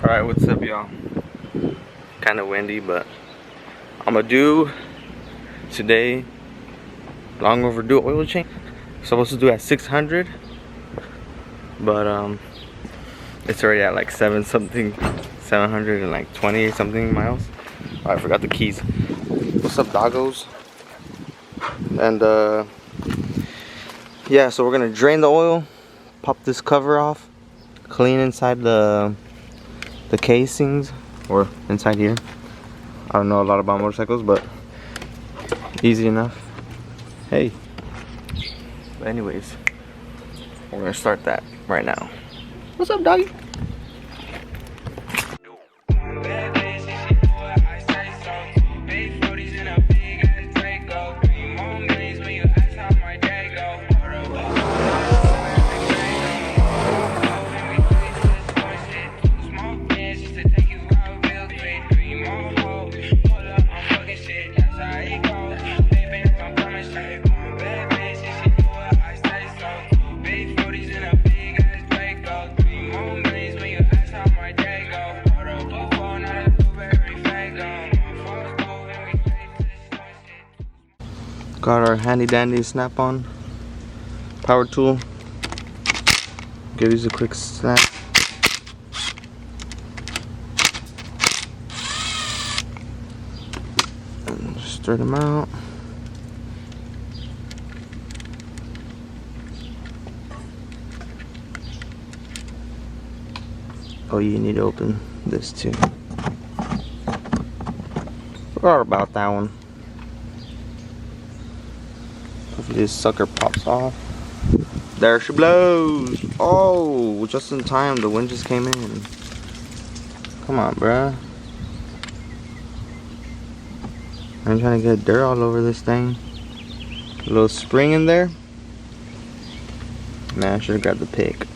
Alright, what's up, y'all? Kind of windy, but I'm gonna do today long overdue oil change. Supposed to do at 600, but it's already at like 720 something miles. Oh, I forgot the keys. What's up, doggos? And yeah, so we're gonna drain the oil, pop this cover off, clean inside the casings, or inside here. I don't know a lot about motorcycles, but easy enough. Hey. But anyways, we're gonna start that right now. What's up, doggy? Got our handy dandy snap-on power tool. Give these a quick snap. And stir them out. Oh, you need to open this too. Forgot about that one. Hopefully this sucker pops off. There she blows. Oh, just in time. The wind just came in. Come on, bruh. I'm trying to get dirt all over this thing. A little spring in there. Man, I should have grabbed the pick.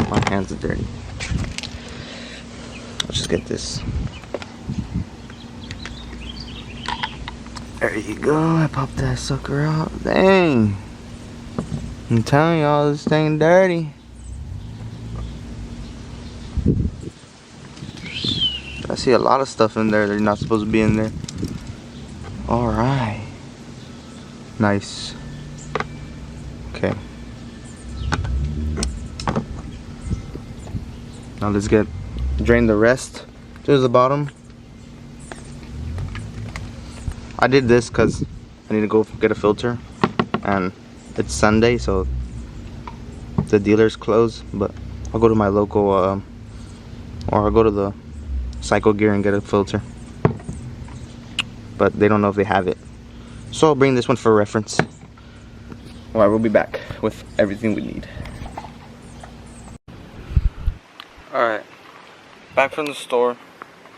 My hands are dirty. Let's just get this. There you go. I popped that sucker out. Dang. I'm telling y'all, this thing dirty. I see a lot of stuff in there that's not supposed to be in there. Alright. Nice. Okay. Now let's drain the rest to the bottom. I did this because I need to go get a filter, and it's Sunday, so the dealer's closed. But I'll go to my local, or I'll go to the Cycle Gear and get a filter. But they don't know if they have it, so I'll bring this one for reference. Alright, we'll be back with everything we need. Alright, back from the store,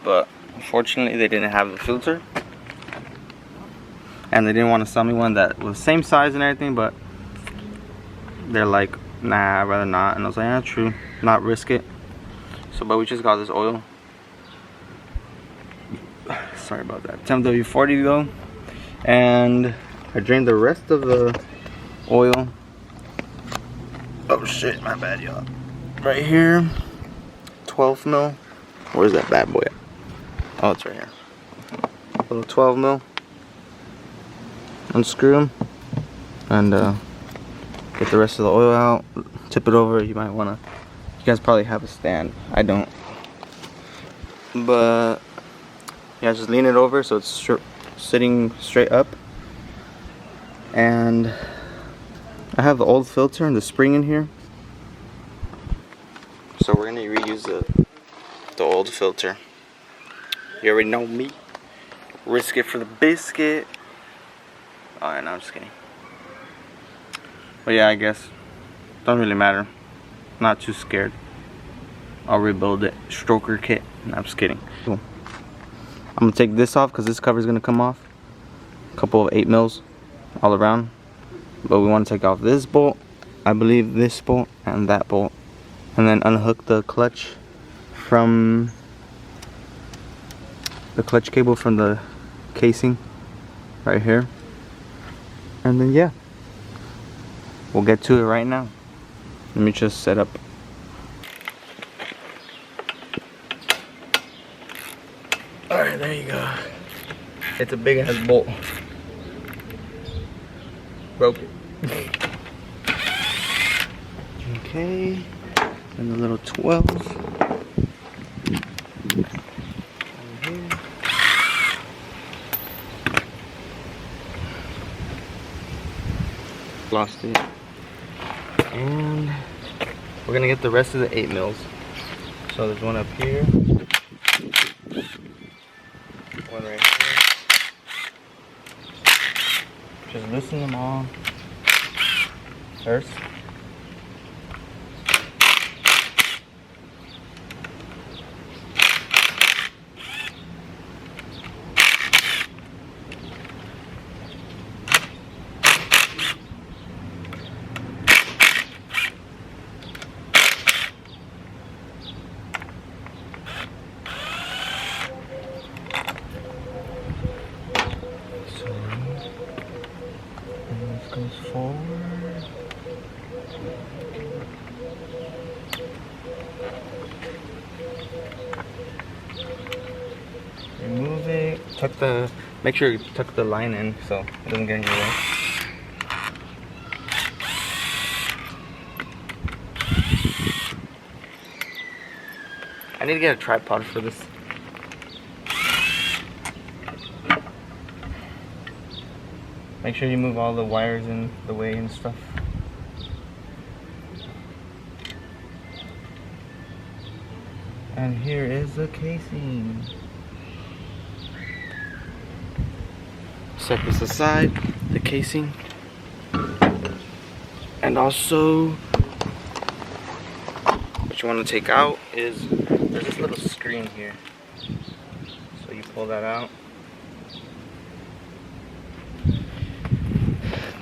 but unfortunately they didn't have the filter. And they didn't want to sell me one that was the same size and everything, but they're like, nah, I'd rather not. And I was like, yeah, true, not risk it. So, but we just got this oil. Sorry about that. 10W40 though. And I drained the rest of the oil. Oh shit, my bad, y'all. Right here, 12 mil. Where's that bad boy at? Oh, it's right here. Little 12 mil. Unscrew them and get the rest of the oil out. Tip it over. You might wanna. You guys probably have a stand. I don't. But yeah, just lean it over so it's sitting straight up. And I have the old filter and the spring in here, so we're gonna reuse the old filter. You already know me. Risk it for the biscuit. Alright, no, I'm just kidding. But yeah, I guess. Don't really matter. Not too scared. I'll rebuild it. Stroker kit. No, I'm just kidding. Cool. I'm going to take this off because this cover is going to come off. A couple of 8 mils all around. But we want to take off this bolt. I believe this bolt and that bolt. And then unhook the clutch from the clutch cable from the casing right here. And then yeah, we'll get to it right now. Let me just set up. Alright, there you go. It's a big ass bolt. Broke it. Okay. And the little 12. Lost it. And we're gonna get the rest of the 8 mils. So there's one up here, one right here. Just loosen them all first. Goes forward. Remove it. Make sure you tuck the line in so it doesn't get in your way. I need to get a tripod for this. Make sure you move all the wires in the way and stuff. And here is the casing. Set this aside, the casing. And also, what you want to take out is, there's this little screen here. So you pull that out.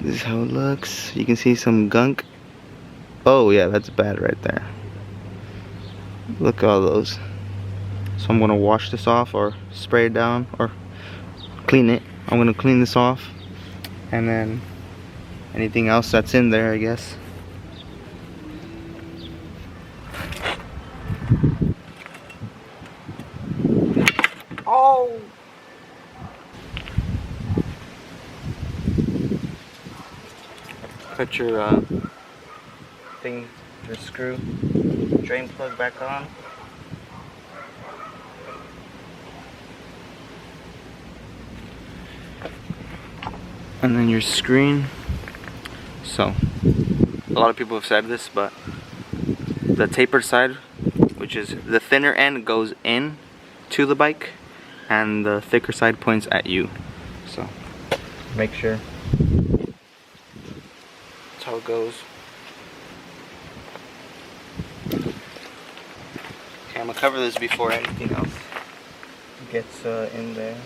This is how it looks. You can see some gunk. Oh yeah, that's bad right there. Look at all those. So I'm gonna wash this off or spray it down or clean it. I'm gonna clean this off and then anything else that's in there, I guess. Oh! Put your your screw drain plug back on. And then your screen. So, a lot of people have said this, but the tapered side, which is the thinner end, goes in to the bike, and the thicker side points at you. So, make sure. That's how it goes. Okay, I'm gonna cover this before anything else gets in there.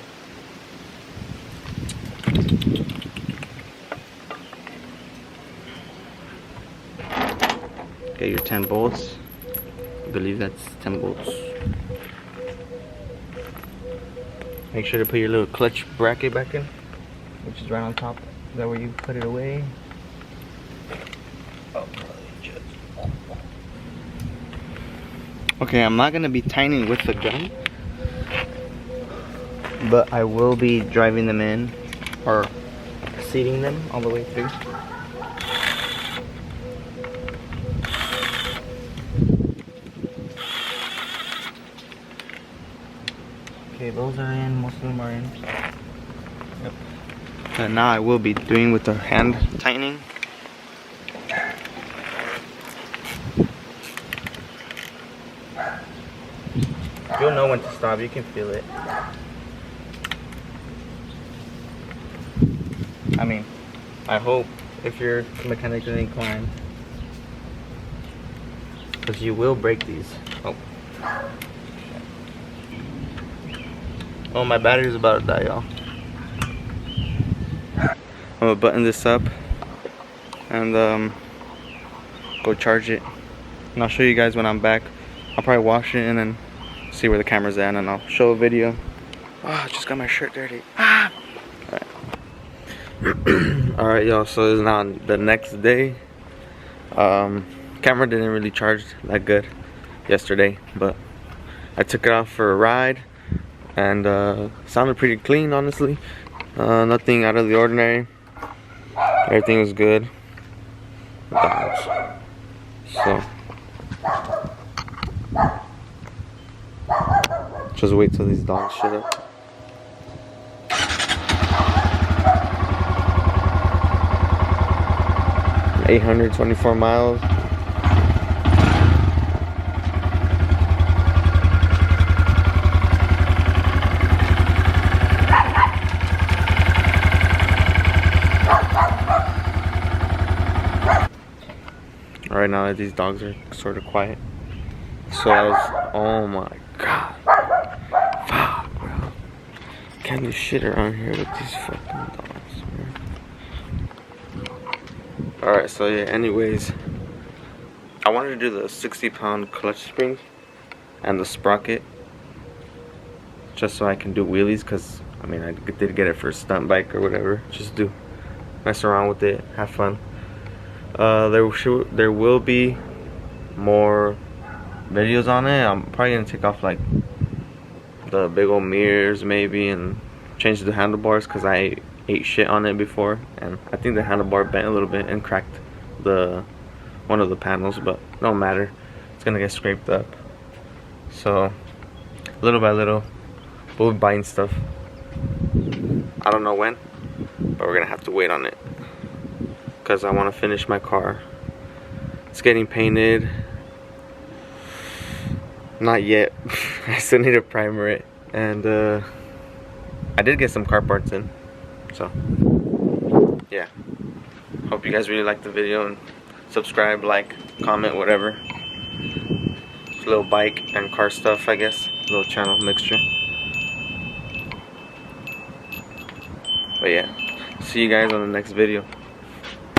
Get your 10 bolts. I believe that's 10 bolts. Make sure to put your little clutch bracket back in, which is right on top. Is that where you put it away? Oh, okay, I'm not gonna be tightening with the gun, but I will be driving them in or seating them all the way through. Okay, those are in, most of them are in. Yep. And now I will be doing with the hand tightening. You'll know when to stop, you can feel it. I mean, I hope if you're mechanically inclined, because you will break these. Oh. Oh, my battery's about to die, y'all. I'm gonna button this up and go charge it. And I'll show you guys when I'm back. I'll probably wash it and then see where the camera's at, and I'll show a video. Oh, I just got my shirt dirty. Ah! Alright, y'all, so it's now the next day. Camera didn't really charge that good yesterday, but I took it out for a ride. and sounded pretty clean, honestly. Nothing out of the ordinary. Everything was good. So just wait till these dogs shut up. $824 miles. Right now these dogs are sort of quiet. So oh my god. Fuck, bro. Can't do shit around here with these fucking dogs, man. Alright, so yeah, anyways. I wanted to do the 60-pound clutch spring and the sprocket. Just so I can do wheelies, because, I mean, I did get it for a stunt bike or whatever. Just mess around with it, have fun. There will be more videos on it. I'm probably gonna take off like the big old mirrors maybe and change the handlebars, because I ate shit on it before and I think the handlebar bent a little bit and cracked one of the panels, but no matter, it's gonna get scraped up. So little by little we'll be buying stuff. I don't know when, but we're gonna have to wait on it, because I want to finish my car. It's getting painted. Not yet. I still need to primer it. And I did get some car parts in. So yeah. Hope you guys really liked the video, and subscribe, like, comment, whatever. It's a little bike and car stuff, I guess. A little channel mixture. But yeah. See you guys on the next video.